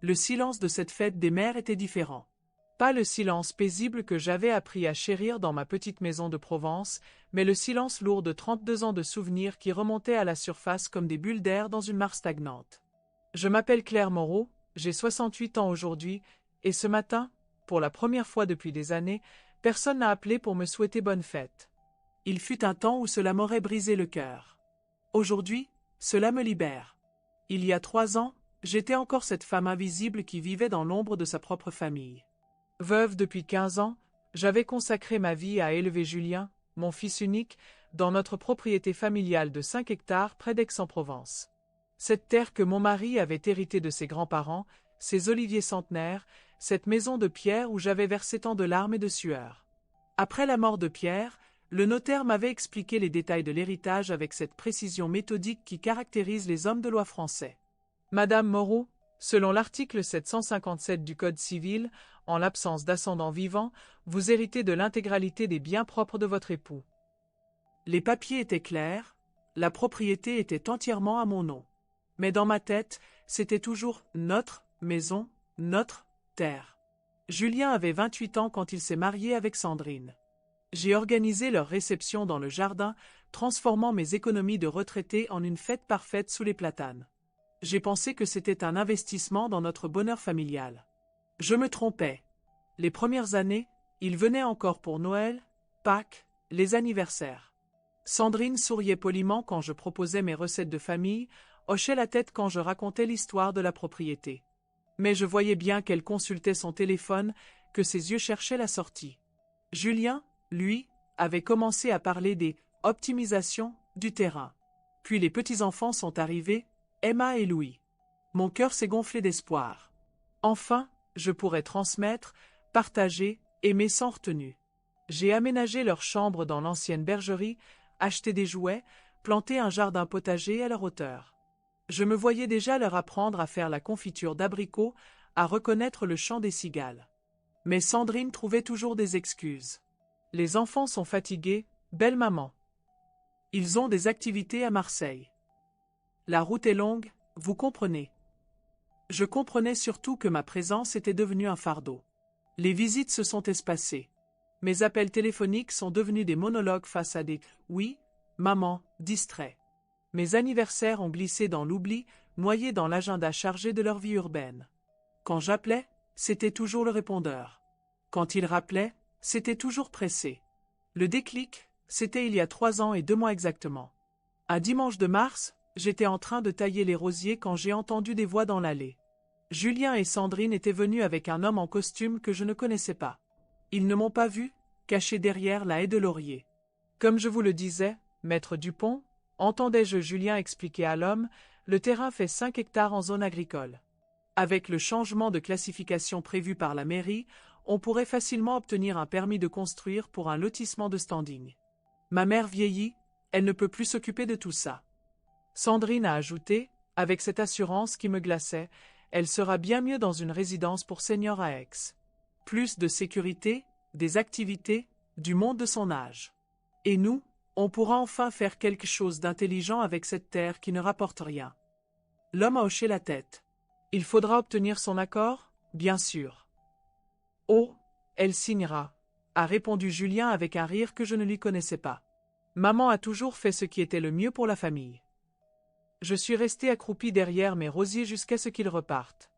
Le silence de cette fête des mères était différent. Pas le silence paisible que j'avais appris à chérir dans ma petite maison de Provence, mais le silence lourd de 32 ans de souvenirs qui remontaient à la surface comme des bulles d'air dans une mare stagnante. Je m'appelle Claire Moreau, j'ai 68 ans aujourd'hui, et ce matin, pour la première fois depuis des années, personne n'a appelé pour me souhaiter bonne fête. Il fut un temps où cela m'aurait brisé le cœur. Aujourd'hui, cela me libère. Il y a 3 ans, j'étais encore cette femme invisible qui vivait dans l'ombre de sa propre famille. Veuve depuis 15 ans, j'avais consacré ma vie à élever Julien, mon fils unique, dans notre propriété familiale de 5 hectares près d'Aix-en-Provence. Cette terre que mon mari avait héritée de ses grands-parents, ces oliviers centenaires, cette maison de pierre où j'avais versé tant de larmes et de sueur. Après la mort de Pierre, le notaire m'avait expliqué les détails de l'héritage avec cette précision méthodique qui caractérise les hommes de loi français. Madame Moreau, selon l'article 757 du Code civil, en l'absence d'ascendant vivant, vous héritez de l'intégralité des biens propres de votre époux. Les papiers étaient clairs, la propriété était entièrement à mon nom. Mais dans ma tête, c'était toujours notre maison, notre terre. Julien avait 28 ans quand il s'est marié avec Sandrine. J'ai organisé leur réception dans le jardin, transformant mes économies de retraité en une fête parfaite sous les platanes. J'ai pensé que c'était un investissement dans notre bonheur familial. Je me trompais. Les premières années, il venait encore pour Noël, Pâques, les anniversaires. Sandrine souriait poliment quand je proposais mes recettes de famille, hochait la tête quand je racontais l'histoire de la propriété. Mais je voyais bien qu'elle consultait son téléphone, que ses yeux cherchaient la sortie. Julien, lui, avait commencé à parler des « optimisations » du terrain. Puis les petits-enfants sont arrivés, Emma et Louis. Mon cœur s'est gonflé d'espoir. Enfin, je pourrais transmettre, partager, aimer sans retenue. J'ai aménagé leur chambre dans l'ancienne bergerie, acheté des jouets, planté un jardin potager à leur hauteur. Je me voyais déjà leur apprendre à faire la confiture d'abricots, à reconnaître le chant des cigales. Mais Sandrine trouvait toujours des excuses. Les enfants sont fatigués, belle maman. Ils ont des activités à Marseille. La route est longue, vous comprenez. Je comprenais surtout que ma présence était devenue un fardeau. Les visites se sont espacées. Mes appels téléphoniques sont devenus des monologues face à des « oui, maman » distraits. Mes anniversaires ont glissé dans l'oubli, noyés dans l'agenda chargé de leur vie urbaine. Quand j'appelais, c'était toujours le répondeur. Quand il rappelait, c'était toujours pressé. Le déclic, c'était il y a 3 ans et 2 mois exactement. Un dimanche de mars, j'étais en train de tailler les rosiers quand j'ai entendu des voix dans l'allée. Julien et Sandrine étaient venus avec un homme en costume que je ne connaissais pas. Ils ne m'ont pas vu, caché derrière la haie de laurier. Comme je vous le disais, maître Dupont, entendais-je Julien expliquer à l'homme, le terrain fait 5 hectares en zone agricole. Avec le changement de classification prévu par la mairie, on pourrait facilement obtenir un permis de construire pour un lotissement de standing. Ma mère vieillit, elle ne peut plus s'occuper de tout ça. Sandrine a ajouté, avec cette assurance qui me glaçait, elle sera bien mieux dans une résidence pour seniors à Aix. Plus de sécurité, des activités, du monde de son âge. Et nous, on pourra enfin faire quelque chose d'intelligent avec cette terre qui ne rapporte rien. L'homme a hoché la tête. Il faudra obtenir son accord, bien sûr. Oh, elle signera, a répondu Julien avec un rire que je ne lui connaissais pas. Maman a toujours fait ce qui était le mieux pour la famille. Je suis resté accroupi derrière mes rosiers jusqu'à ce qu'ils repartent.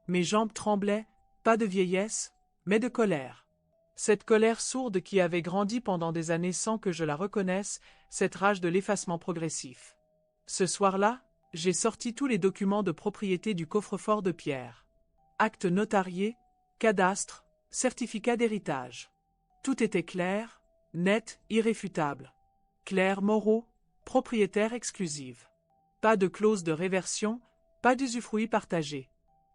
Mes jambes tremblaient, pas de vieillesse, mais de colère. Cette colère sourde qui avait grandi pendant des années sans que je la reconnaisse, cette rage de l'effacement progressif. Ce soir-là, j'ai sorti tous les documents de propriété du coffre-fort de Pierre. Actes notariés, cadastre, certificat d'héritage. Tout était clair, net, irréfutable. Claire Moreau, propriétaire exclusive. Pas de clause de réversion, pas d'usufruit partagé.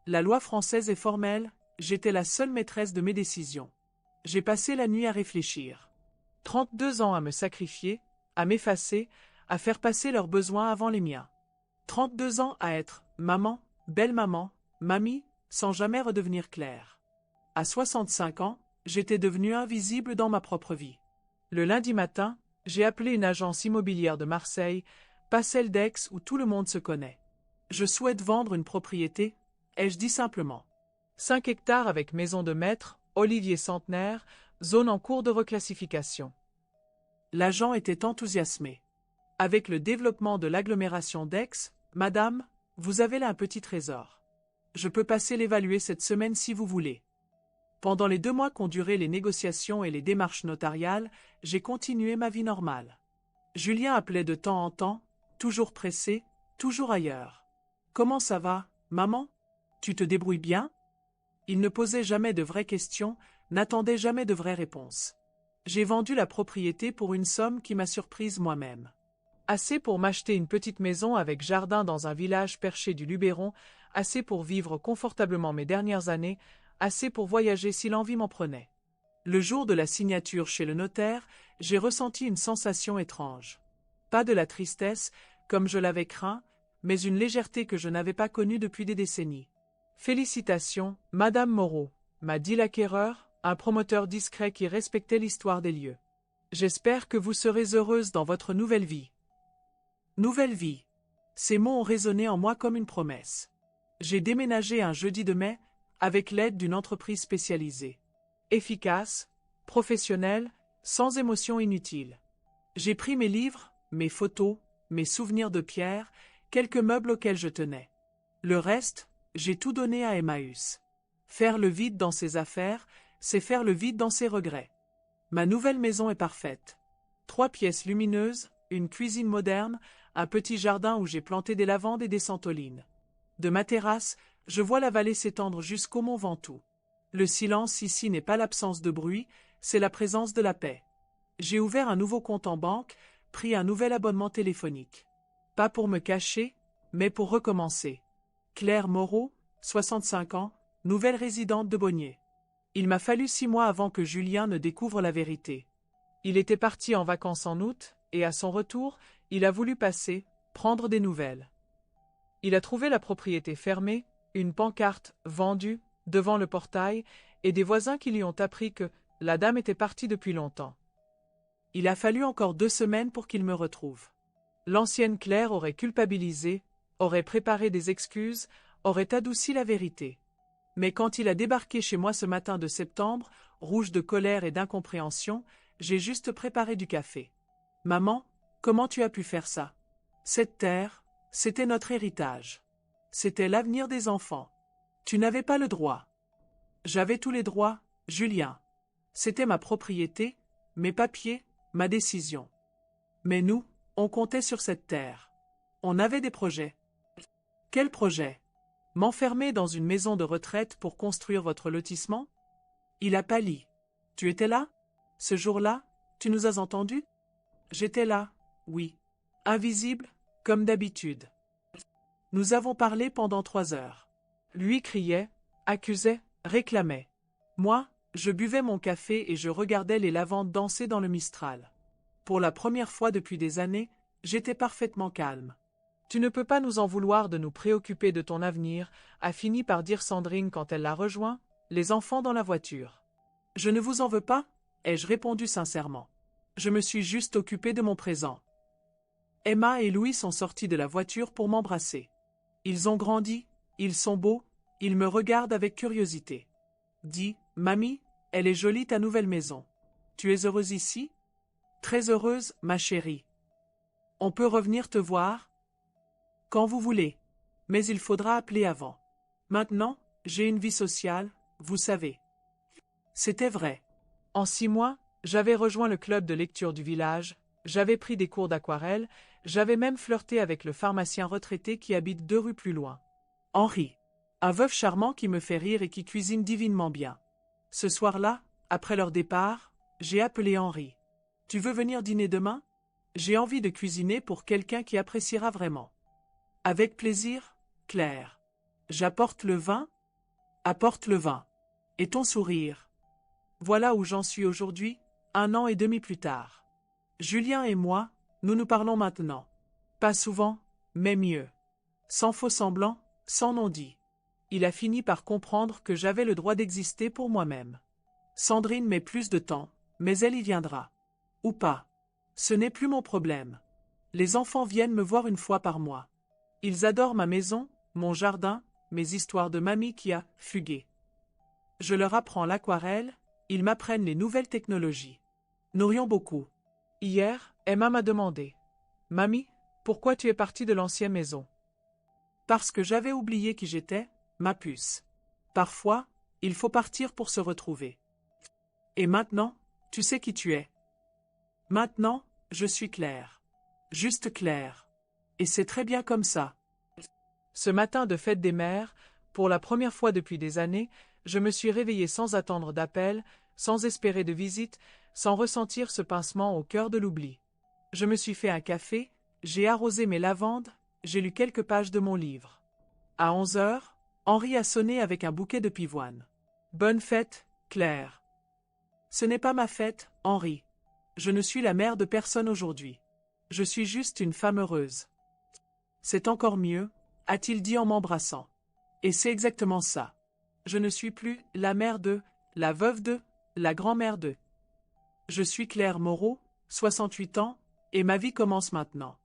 La loi française est formelle, j'étais la seule maîtresse de mes décisions. J'ai passé la nuit à réfléchir. 32 ans à me sacrifier, à m'effacer, à faire passer leurs besoins avant les miens. 32 ans à être maman, belle-maman, mamie, sans jamais redevenir Claire. À 65 ans, j'étais devenue invisible dans ma propre vie. Le lundi matin, j'ai appelé une agence immobilière de Marseille, pas celle d'Aix où tout le monde se connaît. Je souhaite vendre une propriété, ai-je dit simplement. 5 hectares avec maison de maître, olivier centenaire, zone en cours de reclassification. L'agent était enthousiasmé. Avec le développement de l'agglomération d'Aix, madame, vous avez là un petit trésor. Je peux passer l'évaluer cette semaine si vous voulez. Pendant les 2 mois qu'ont duré les négociations et les démarches notariales, j'ai continué ma vie normale. Julien appelait de temps en temps, toujours pressé, toujours ailleurs. « Comment ça va, maman? Tu te débrouilles bien ?» Il ne posait jamais de vraies questions, n'attendait jamais de vraies réponses. J'ai vendu la propriété pour une somme qui m'a surprise moi-même. Assez pour m'acheter une petite maison avec jardin dans un village perché du Luberon, assez pour vivre confortablement mes dernières années, assez pour voyager si l'envie m'en prenait. Le jour de la signature chez le notaire, j'ai ressenti une sensation étrange. Pas de la tristesse, comme je l'avais craint, mais une légèreté que je n'avais pas connue depuis des décennies. « Félicitations, Madame Moreau », m'a dit l'acquéreur, un promoteur discret qui respectait l'histoire des lieux. « J'espère que vous serez heureuse dans votre nouvelle vie. » Nouvelle vie. Ces mots ont résonné en moi comme une promesse. J'ai déménagé un jeudi de mai, avec l'aide d'une entreprise spécialisée. Efficace, professionnelle, sans émotion inutile. J'ai pris mes livres, mes photos, mes souvenirs de Pierre, quelques meubles auxquels je tenais. Le reste, j'ai tout donné à Emmaüs. Faire le vide dans ses affaires, c'est faire le vide dans ses regrets. Ma nouvelle maison est parfaite. 3 pièces lumineuses, une cuisine moderne, un petit jardin où j'ai planté des lavandes et des santolines. De ma terrasse, je vois la vallée s'étendre jusqu'au mont Ventoux. Le silence ici n'est pas l'absence de bruit, c'est la présence de la paix. J'ai ouvert un nouveau compte en banque, pris un nouvel abonnement téléphonique. Pas pour me cacher, mais pour recommencer. Claire Moreau, 65 ans, nouvelle résidente de Bonnier. Il m'a fallu 6 mois avant que Julien ne découvre la vérité. Il était parti en vacances en août, et à son retour, il a voulu passer, prendre des nouvelles. Il a trouvé la propriété fermée, une pancarte « Vendue » devant le portail, et des voisins qui lui ont appris que la dame était partie depuis longtemps. Il a fallu encore 2 semaines pour qu'il me retrouve. L'ancienne Claire aurait culpabilisé, aurait préparé des excuses, aurait adouci la vérité. Mais quand il a débarqué chez moi ce matin de septembre, rouge de colère et d'incompréhension, j'ai juste préparé du café. « Maman, comment tu as pu faire ça? Cette terre, c'était notre héritage. C'était l'avenir des enfants. Tu n'avais pas le droit. » J'avais tous les droits, Julien. C'était ma propriété, mes papiers, ma décision. Mais nous, on comptait sur cette terre. On avait des projets. Quels projets? M'enfermer dans une maison de retraite pour construire votre lotissement? Il a pâli. Tu étais là? Ce jour-là, tu nous as entendus? J'étais là, oui. Invisible, comme d'habitude. Nous avons parlé pendant 3 heures. Lui criait, accusait, réclamait. Moi, je buvais mon café et je regardais les lavandes danser dans le Mistral. Pour la première fois depuis des années, j'étais parfaitement calme. Tu ne peux pas nous en vouloir de nous préoccuper de ton avenir, a fini par dire Sandrine quand elle l'a rejoint, les enfants dans la voiture. Je ne vous en veux pas, ai-je répondu sincèrement. Je me suis juste occupé de mon présent. Emma et Louis sont sortis de la voiture pour m'embrasser. Ils ont grandi, ils sont beaux, ils me regardent avec curiosité. Dis, mamie, elle est jolie ta nouvelle maison. Tu es heureuse ici? Très heureuse, ma chérie. On peut revenir te voir? Quand vous voulez. Mais il faudra appeler avant. Maintenant, j'ai une vie sociale, vous savez. C'était vrai. En 6 mois, j'avais rejoint le club de lecture du village, j'avais pris des cours d'aquarelle, j'avais même flirté avec le pharmacien retraité qui habite 2 rues plus loin. Henri. Un veuf charmant qui me fait rire et qui cuisine divinement bien. Ce soir-là, après leur départ, j'ai appelé Henri. Tu veux venir dîner demain? J'ai envie de cuisiner pour quelqu'un qui appréciera vraiment. Avec plaisir, Claire. J'apporte le vin? Apporte le vin. Et ton sourire? Voilà où j'en suis aujourd'hui, 1 an et demi plus tard. Julien et moi, nous nous parlons maintenant. Pas souvent, mais mieux. Sans faux semblant, sans non-dit. Il a fini par comprendre que j'avais le droit d'exister pour moi-même. Sandrine met plus de temps, mais elle y viendra. Ou pas. Ce n'est plus mon problème. Les enfants viennent me voir 1 fois par mois. Ils adorent ma maison, mon jardin, mes histoires de mamie qui a fugué. Je leur apprends l'aquarelle, ils m'apprennent les nouvelles technologies. Nous rions beaucoup. Hier, Emma m'a demandé: Mamie, pourquoi tu es partie de l'ancienne maison? Parce que j'avais oublié qui j'étais, ma puce. Parfois, il faut partir pour se retrouver. Et maintenant, tu sais qui tu es. Maintenant, je suis Claire. Juste Claire. Et c'est très bien comme ça. Ce matin de fête des mères, pour la première fois depuis des années, je me suis réveillée sans attendre d'appel, sans espérer de visite, sans ressentir ce pincement au cœur de l'oubli. Je me suis fait un café, j'ai arrosé mes lavandes, j'ai lu quelques pages de mon livre. À 11 heures, Henri a sonné avec un bouquet de pivoine. Bonne fête, Claire. Ce n'est pas ma fête, Henri. Je ne suis la mère de personne aujourd'hui. Je suis juste une femme heureuse. C'est encore mieux, a-t-il dit en m'embrassant. Et c'est exactement ça. Je ne suis plus la mère de, la veuve de, la grand-mère de. Je suis Claire Moreau, 68 ans, et ma vie commence maintenant.